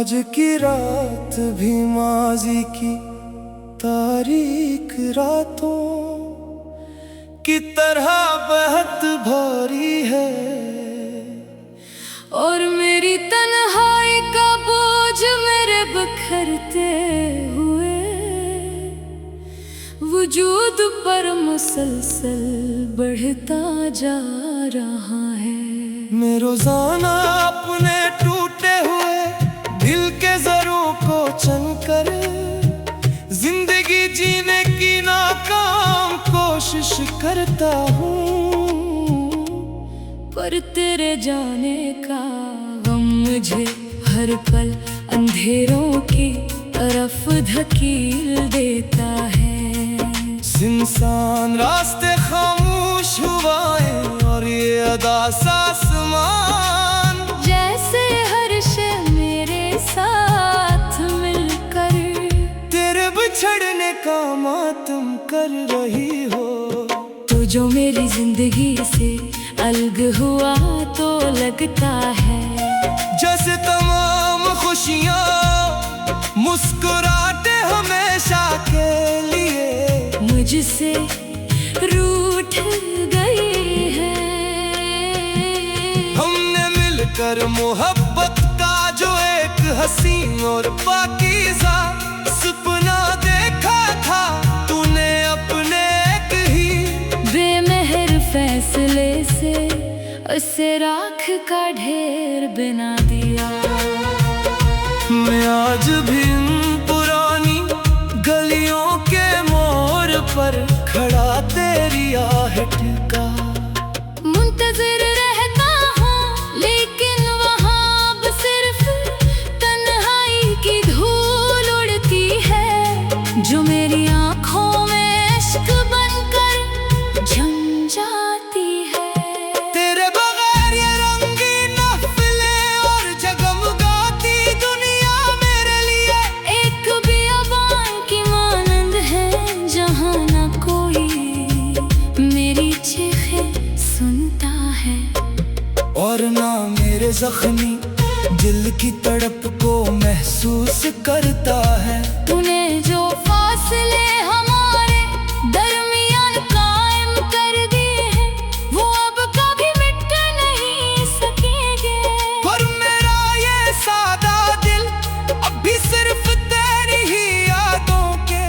आज की रात भी माजी की तारीख रातों की तरह बहुत भारी है। और मेरी तन्हाई का बोझ मेरे बिखरते हुए वजूद पर मुसलसल बढ़ता जा रहा है। मैं रोजाना अपने टूटे हुए दिल के जरों को चलकर जिंदगी जीने की नाकाम कोशिश करता हूँ, पर तेरे जाने का गम मुझे हर पल अंधेरों की तरफ धकेल देता है। इंसान रास्ते खामोश हुआ है और ये अदास आसमान जैसे हर शय मेरे साथ मिलकर तेरे बिछड़ने का मातम कर रही हो। तो जो मेरी जिंदगी से अलग हुआ तो लगता है जैसे तमाम खुशियाँ मुस्कुराते हमेशा के लिए मुझसे रूठ गई है। हमने मिलकर मोहब्बत का जो एक हसीन और पाकीज़ा सपना देखा था, तूने अपने एक ही बेमेहर फैसले से उसे राख का ढेर बना दिया। मैं आज भी पुरानी गलियों के मोड़ पर खड़ा तेरी आहट का मुंतज़िर रहता हूँ, लेकिन वहाँ अब सिर्फ तन्हाई की धूल उड़ती है जो मेरी आँखों में इश्क बनकर जम जाती है। तेरे बगैर ये रंगीन महफिलें और जगमगाती दुनिया मेरे लिए एक बियाबान की मानंद है जहाँ न कोई मेरी चीखें सुनता है और ना मेरे जख्मी दिल की तड़प को महसूस करता है। तूने जो फासले हमारे दरमियान कायम कर दिए हैं वो अब कभी मिट नहीं सकेंगे। पर मेरा ये सादा दिल अब भी सिर्फ तेरी ही यादों के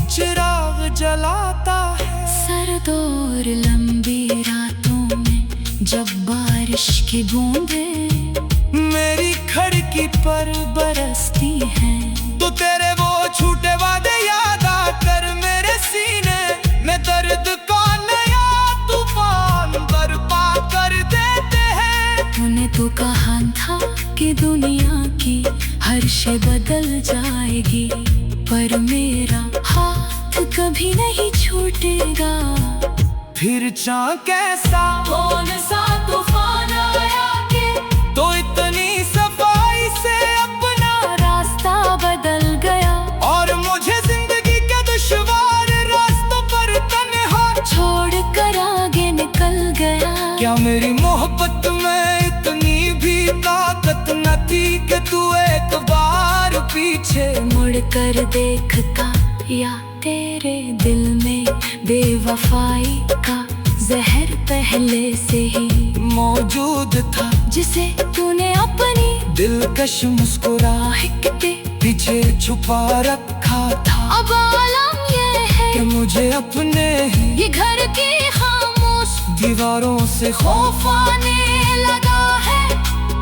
चिराग जलाता है। सर्द और लंबी रातों में जब बारिश की बूंदें मेरी खिड़की पर बरसती हैं तो तेरे वो झूठे वादे याद आकर मेरे सीने में दर्द का नया तूफान बर्पा कर देते हैं। तूने तो कहा था कि दुनिया की हर शय बदल जाएगी, पर मेरा हाथ कभी नहीं छूटेगा। फिर चाह कैसा कौन सा तूफान आया कि तो इतनी सफाई से अपना रास्ता बदल गया और मुझे जिंदगी के दुश्वार रास्तों पर तन्हा छोड़ कर आगे निकल गया। क्या मेरी मोहब्बत में इतनी भी ताकत न थी कि तू एक बार पीछे मुड़ कर देखता या तेरे दिल में बेवफाई का जहर पहले से ही मौजूद था जिसे तूने अपनी दिलकश मुस्कुराहट के पीछे छुपा रखा था। अब आलम ये है कि मुझे अपने ही ये घर की खामोश दीवारों से खौफ आने लगा है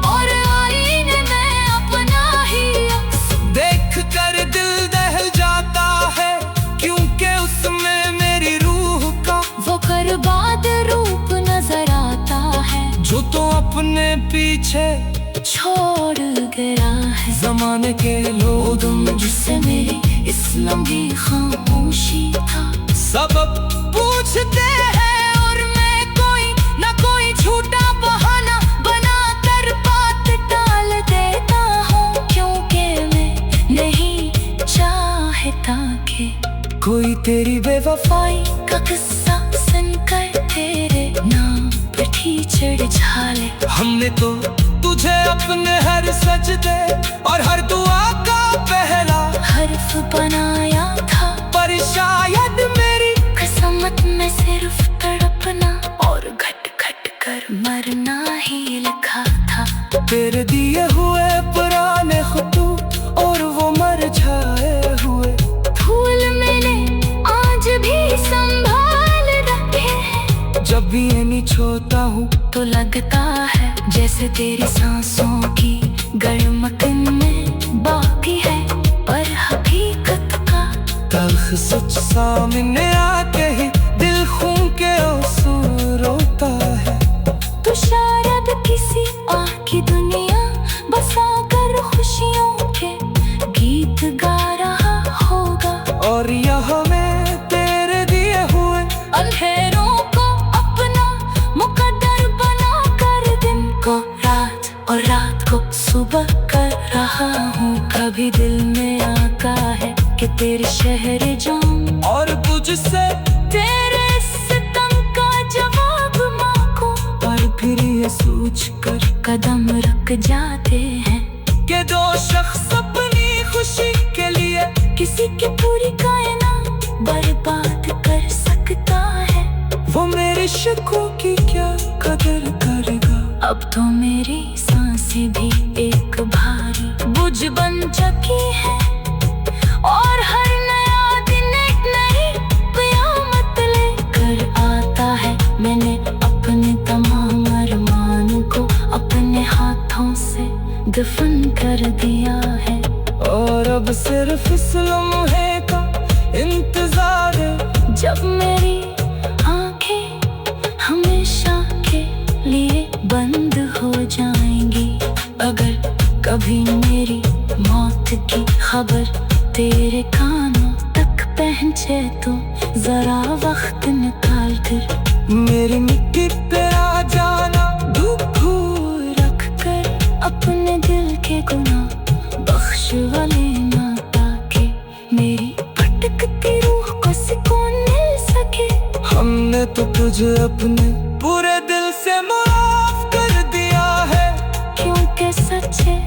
और आईने में अपना ही अक्स देख कर दिल दहल जाता है, क्योंकि उसमें मेरी रूह का वो बर्बाद रूप नजर आता है जो तो अपने पीछे छोड़ गया है। जमाने के लोग जिससे मेरी इस लंबी खामोशी था सबक पूछते हैं और मैं कोई ना कोई झूठा बहाना बना कर बात टाल देता हूँ, क्योंकि मैं नहीं चाहता कि कोई तेरी बेवफाई का किस्सा सुनकर तेरे नाम पर खींच चिड़ झाले। हमने तो तुझे अपने हर सजदे और हर दुआ का पहला हर्फ बनाया था, पर शायद मेरी किस्मत में सिर्फ तड़पना और घट घट कर मरना ही लिखा था। तेरे दिए हुए पुराने खतूत और वो मर जाए हुए फूल मैंने आज भी संभाल रखे हैं। जब भी इन्हीं छोता हूँ तो लगता है जैसे तेरी सांसों की गड़मक में बाकी है, पर हकीकत का तल्ख सच सामने आके ही दिल खून के आंसू रोता है। तो शायद किसी और की दुनिया बसा कर खुशियों के गीत गा रहा होगा, और यहाँ मैं तेरे दिए हुए अंधेरों को अपना मुकद्दर बना कर दिन को रात और रात को सुबह कर रहा हूँ। कभी दिल में आता है कि तेरे शहर जाऊं और तुझसे तेरे सितम का जवाब मांगूं, पर फिर ये सोच कर कदम रुक जाते हैं कि दो शख्स अपनी खुशी के लिए किसी की पूरी कायनात बर्बाद कर सकता है। वो मेरे शकों की क्या कदर करेगा। अब तो मेरी सांसें भी एक भारी बोझ बन चुकी है, और हर नया दिन एक नई क़यामत लेकर आता है। मैंने अपने तमाम अरमान को अपने हाथों से दफन कर दिया है, और अब सिर्फ इस लम्हे का इंतजार है जब मेरी आंखें हमेशा के लिए बंद हो जाएंगी। अगर कभी मेरी मौत की खबर तेरे कानों तक पहुंचे तो जरा वक्त निकाल कर मेरी मिट्टी तेरा जाना दुख रख कर अपने दिल के गुनाह बख्श लेना, ताकि मेरी भटकती रूह को सुकून मिल सके। हमने तो तुझे अपने पूरे दिल से माफ कर दिया है, क्योंकि सच्चे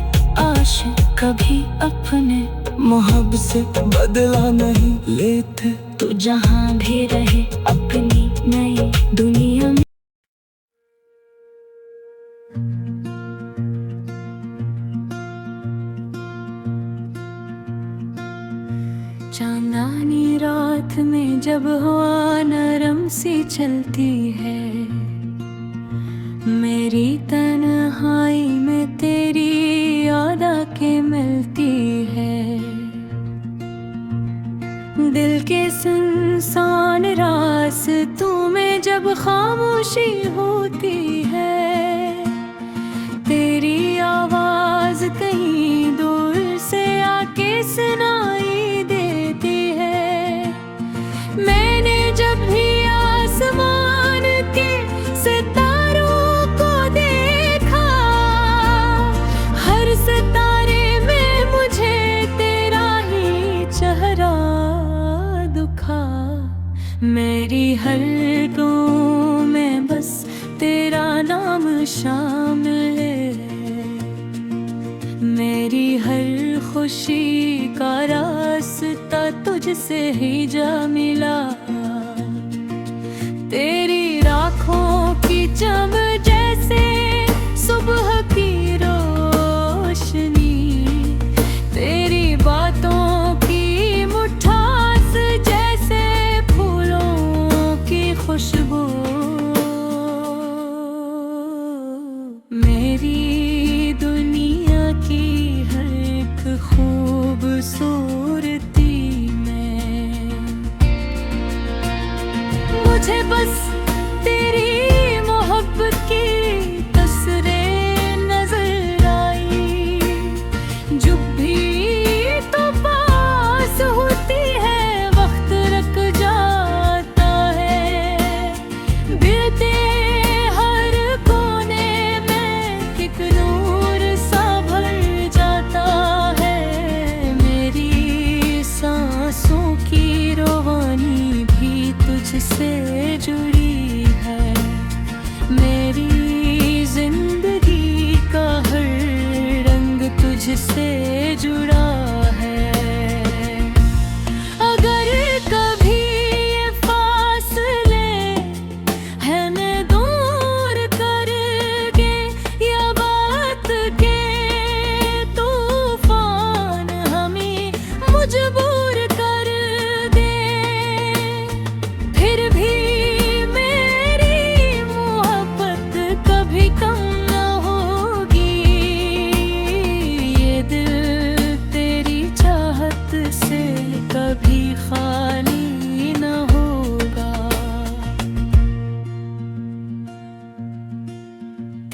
आशिक कभी अपने मोहब्बत से बदला नहीं लेते। तू जहाँ भी रहे अपनी नई दुनिया में। चांदनी रात में जब हवा नरम सी चलती है, मेरी तन्हाई में तेरी याद आके मिलती है। दिल के सुनसान रास्तों में जब खामोशी होती है, तेरी आवाज कहीं दूर से आके सुनाई देती है। मैंने जब भी आसमान के सितारों को देखा, हर सितारे में मुझे तेरा ही चेहरा दुखा। मेरी हर दुआ में बस तेरा नाम शामिल है, मेरी हर खुशी का रास्ता तुझसे ही जा मिला। तेरी राखों की चम जैसे सुबह की रोशनी, तेरी बातों की मिठास जैसे फूलों की खुशबू। मेरी दुनिया की हर एक खूबसूरती में मुझे बस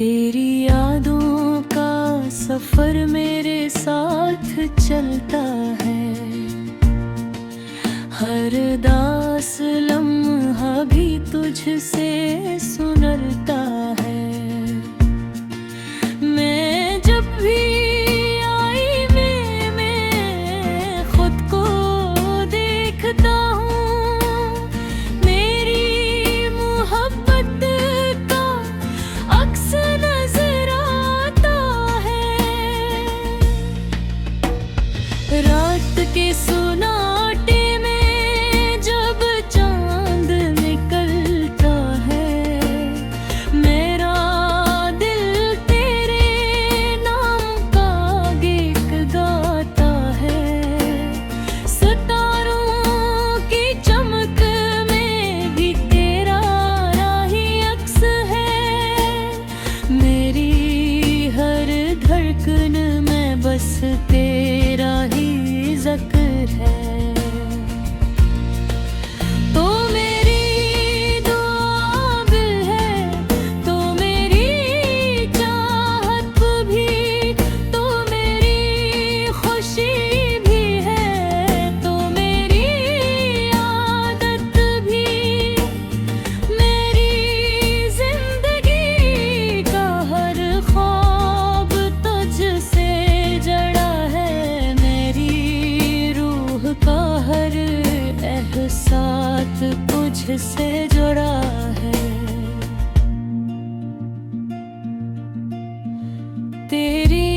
तेरी यादों का सफर मेरे साथ चलता है, हर दास लम्हा भी तुझसे सुनरता है। मैं जब भी आईने में खुद को देखता हूँ, मेरी मोहब्बत का अक्स नजर आता है। रात के सुनाटे में जब चांद निकलता है, मेरा दिल तेरे नाम का गीत गाता है। सितारों की चमक में भी तेरा ही अक्स है। मेरी हर धड़कन में बस तेरा ही ज़िक्र है। तो मेरी दुआ भी है, तो मेरी चाहत भी, तो मेरी खुशी भी है, तो मेरी आदत भी। मेरी जिंदगी का हर ख्वाब तुझसे जड़ा है, मेरी रूह का हर एहसास तुझसे जुड़ा है। तेरी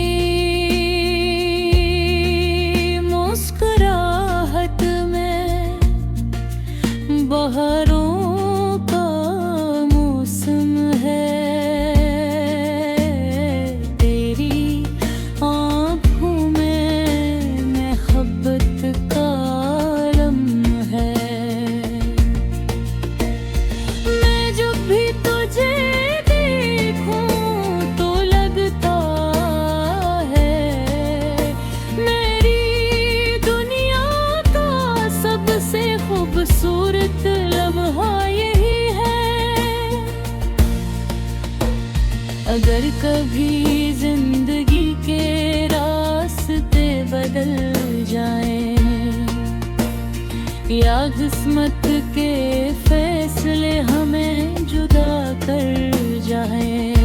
मुस्कुराहट में बहारों का मौसम है, तेरी आँखों में मोहब्बत का आलम है। मैं जब भी तुझे देखूं तो लगता है, मेरी दुनिया का सबसे खूबसूरत लम्हा यही है। अगर कभी जिंदगी के रास्ते बदल जाएं, या किस्मत के फैसले हमें जुदा कर जाएं,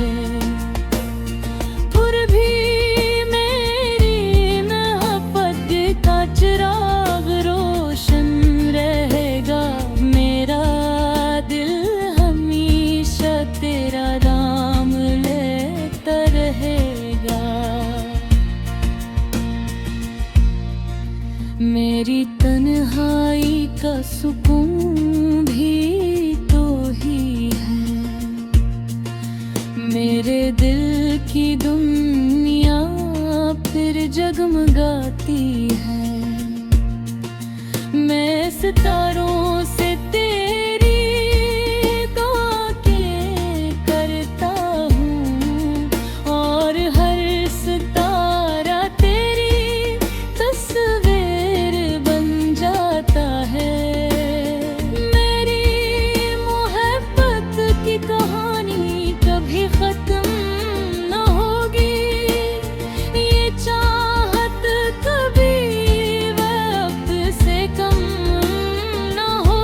फिर भी मेरी मोहब्बत का चिराग रोशन रहेगा। मेरा दिल हमेशा तेरा नाम लेता रहेगा। मेरी तन्हाई का सुकून भी तो ही है, मेरे दिल की दुनिया फिर जगमगाती है। मैं सितारों से तेरी दुआएं करता हूँ, और हर सितारा तेरी तस्वीर बन जाता है। मेरी मोहब्बत की कहानी कभी खत्म न होगी, ये चाहत कभी वक्त से कम न हो।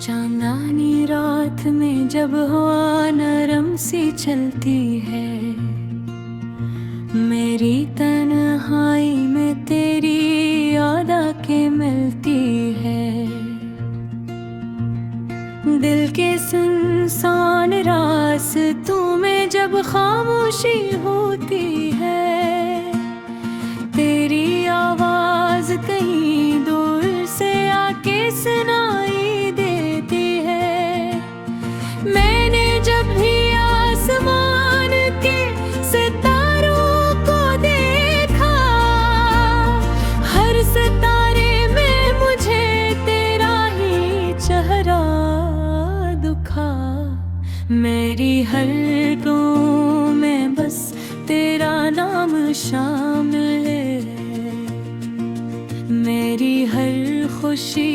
चांदनी रात में जब हवा नरम सी चलती है, मेरी तन्हाई में तेरी याद आके मिलती है। दिल के सुनसान रास्तों में जब खामोशी होती है, तेरी आवाज कहीं दूर से आके सुनाई देती है। मैंने जब भी आसमान के सितारों को देखा, हर सितारे में मुझे तेरा ही चेहरा दुखा। मेरी हर गम में बस तेरा नाम शामिल है, मेरी हर खुशी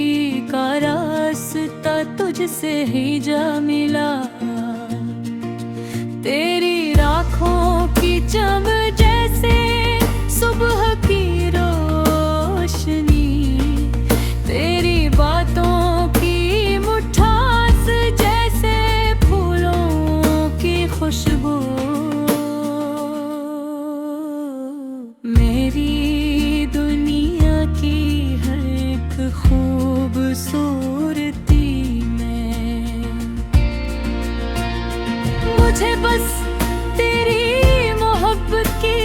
का रास्ता तुझसे ही जा मिला। तेरी राखों की चम जैसे सुबह की रोशनी, तेरी बातों की मिठास जैसे फूलों की खुशबू। मेरी दुनिया की हर एक खूबसूरती में मुझे बस तेरी मोहब्बत की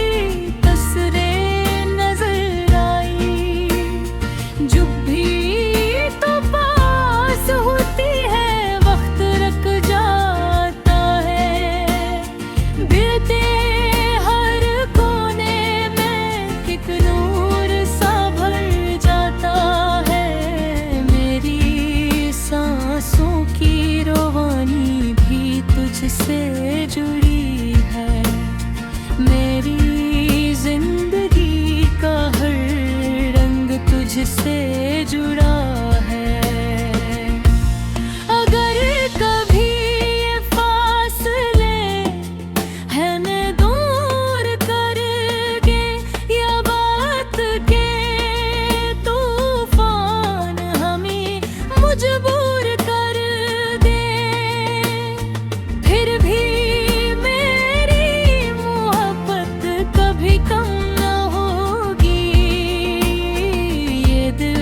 तस्वीरें नजर आई। जब भी तो पास होती है वक्त रुक जाता है, गिरते हर कोने में एक नूर सा भर जाता है। मेरी सांसों की रवानी भी तुझसे जुड़ी है, मेरी जिंदगी का हर रंग तुझसे जुड़ा है। अगर कभी ये फासले हमें दूर कर गए, या बात के तूफान हमें मजबूर कर दे, फिर भी मेरी मोहब्बत कभी कम न होगी। ये दिल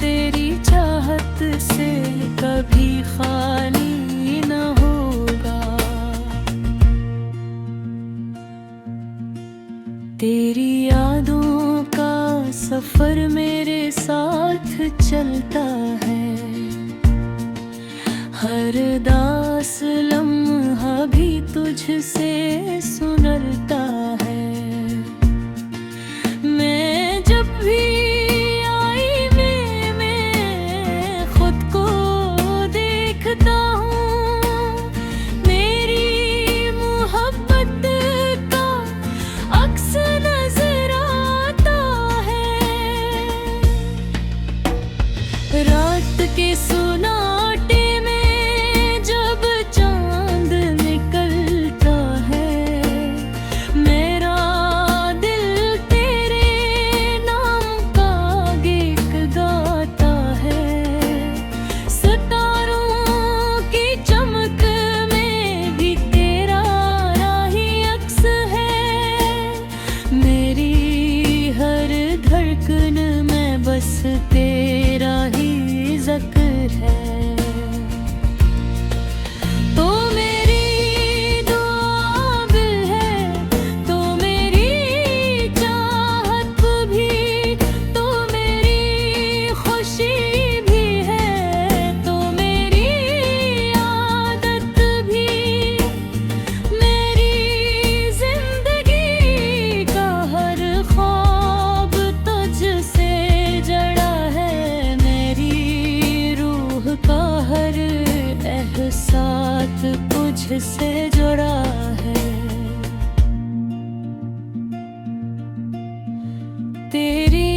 तेरी चाहत से कभी खाली न होगा। तेरी यादों का सफर मेरे साथ चलता है, हर दास लम्हा भी तुझसे सुनलता है। मैं जब भी आईने में खुद को देखता हूँ, मेरी मोहब्बत का अक्स नजर आता है। रात के सुनाटे में जब चांद निकलता है, मेरा दिल तेरे नाम का गीत गाता है। सितारों की चमक में भी तेरा ही अक्स है, मेरी हर धड़कन में बस तेरा ही ज़िक्र है। तो मेरी दुआ भी है, तो मेरी चाहत भी, तो मेरी खुशी भी है, तो मेरी आदत भी। मेरी जिंदगी का हर ख्वाब तुझसे जड़ा है, मेरी रूह का हर एहसास तुझसे जुड़ा है। तेरी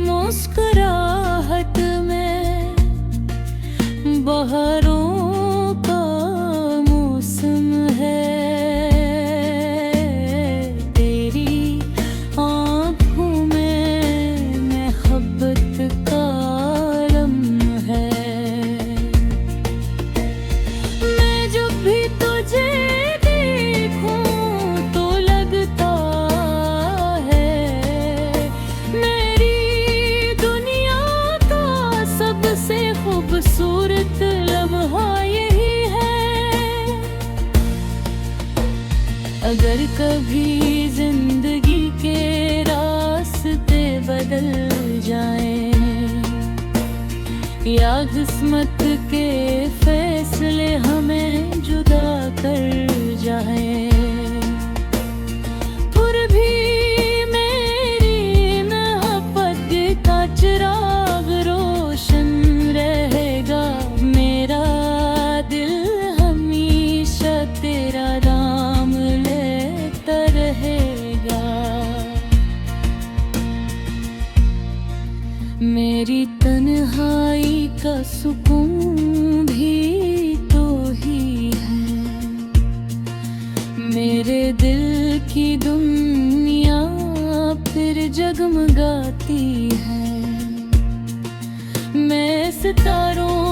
मुस्कुराहट में बहारों का मौसम है, अगर कभी जिंदगी के रास्ते बदल जाएं या किस्मत के फैसले हमें जुदा कर जाएं, फिर भी मेरी मोहब्बत का चिराग रोशन रहेगा। मेरा दिल हमेशा तेरा नाम लेता रहेगा। मेरी तन्हाई का सुकून भी तो ही है, मेरे दिल की दुनिया फिर जगमगाती है। मैं सितारों